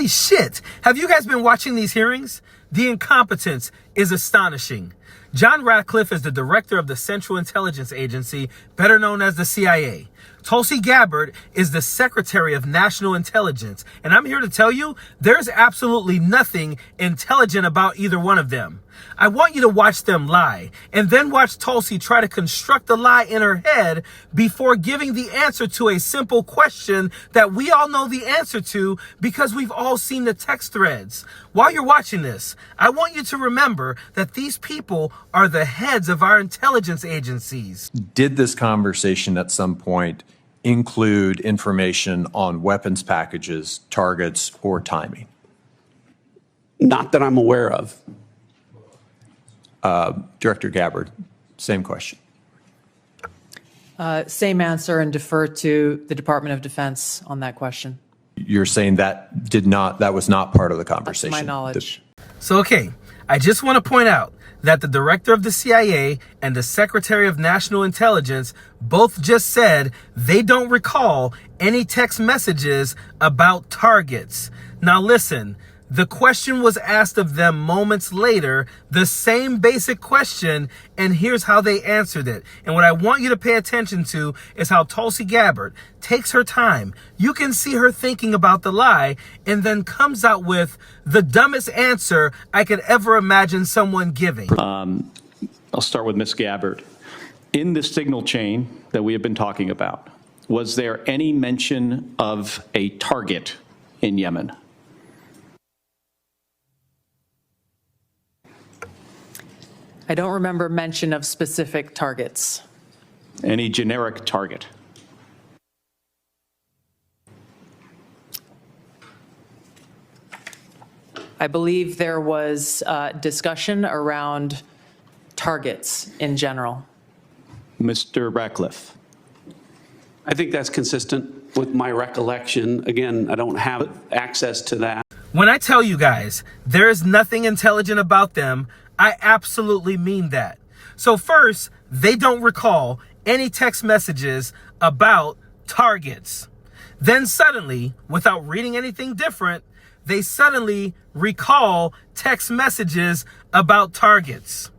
holy shit. Have you guys been watching these hearings? The incompetence is astonishing. John Ratcliffe is the director of the Central Intelligence Agency, better known as the CIA. Tulsi Gabbard is the Secretary of National Intelligence. And I'm here to tell you, there's absolutely nothing intelligent about either one of them. I want you to watch them lie, and then watch Tulsi try to construct a lie in her head before giving the answer to a simple question that we all know the answer to because we've all seen the text threads. While you're watching this, I want you to remember that these people are the heads of our intelligence agencies. Did this conversation at some point include information on weapons packages, targets, or timing? Not that I'm aware of. Director Gabbard, same question. Same answer, and defer to the Department of Defense on that question. You're saying that was not part of the conversation? That's my knowledge. So, okay, I just want to point out that the director of the CIA and the Secretary of National Intelligence both just said they don't recall any text messages about targets. Now listen, the question was asked of them moments later, the same basic question, and here's how they answered it. And what I want you to pay attention to is how Tulsi Gabbard takes her time. You can see her thinking about the lie and then comes out with the dumbest answer I could ever imagine someone giving. I'll start with Ms. Gabbard. In the signal chain that we have been talking about, was there any mention of a target in Yemen? I don't remember mention of specific targets. Any generic target? I believe there was discussion around targets in general. Mr. Ratcliffe? I think that's consistent with my recollection. Again, I don't have access to that. When I tell you guys, there is nothing intelligent about them, I absolutely mean that. So first, they don't recall any text messages about targets. Then suddenly, without reading anything different, they suddenly recall text messages about targets.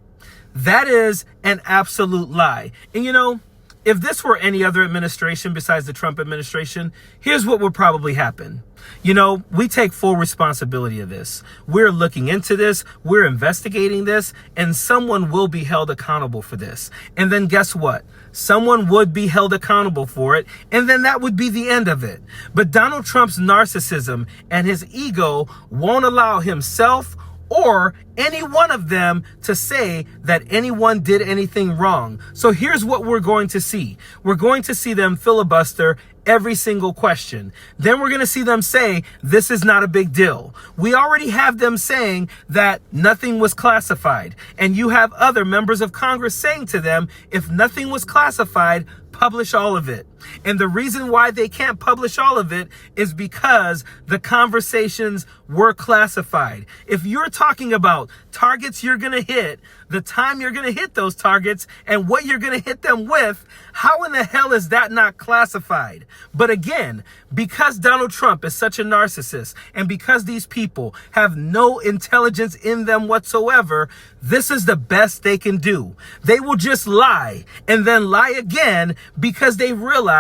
That is an absolute lie. And you know, if this were any other administration besides the Trump administration, here's what would probably happen. You know, we take full responsibility of this. We're looking into this, we're investigating this, and someone will be held accountable for this. And then guess what? Someone would be held accountable for it, and then that would be the end of it. But Donald Trump's narcissism and his ego won't allow himself or any one of them to say that anyone did anything wrong. So here's what we're going to see. We're going to see them filibuster every single question. Then we're going to see them say, this is not a big deal. We already have them saying that nothing was classified. And you have other members of Congress saying to them, if nothing was classified, publish all of it. And the reason why they can't publish all of it is because the conversations were classified. If you're talking about targets you're going to hit, the time you're going to hit those targets, and what you're going to hit them with, how in the hell is that not classified? But again, because Donald Trump is such a narcissist, and because these people have no intelligence in them whatsoever, this is the best they can do. They will just lie and then lie again because they realize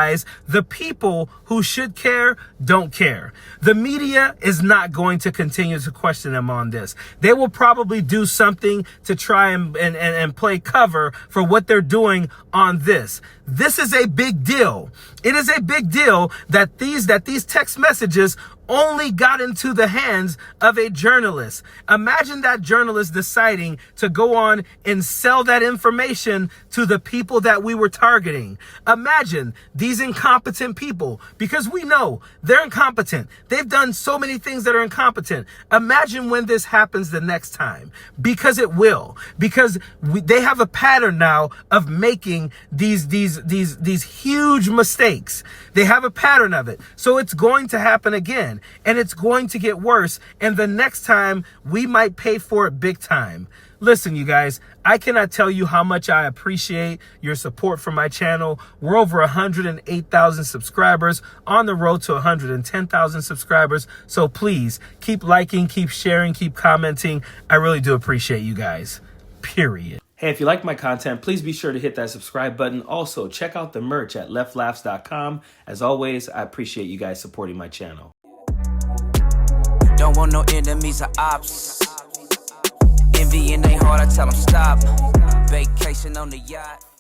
the people who should care don't care. The media is not going to continue to question them on this. They will probably do something to try and play cover for what they're doing on this. This is a big deal. It is a big deal that these text messages only got into the hands of a journalist. Imagine that journalist deciding to go on and sell that information to the people that we were targeting. Imagine these incompetent people, because we know they're incompetent. They've done so many things that are incompetent. Imagine when this happens the next time, because it will, because they have a pattern now of making these huge mistakes. They have a pattern of it. So it's going to happen again. and it's going to get worse. And the next time we might pay for it big time. Listen, you guys, I cannot tell you how much I appreciate your support for my channel. We're over 108,000 subscribers, on the road to 110,000 subscribers. So please keep liking, keep sharing, keep commenting. I really do appreciate you guys. Period. Hey, if you like my content, please be sure to hit that subscribe button. Also, check out the merch at leftlaughs.com. As always, I appreciate you guys supporting my channel. Don't want no enemies or ops. Envy in they heart, I tell them stop. Vacation on the yacht.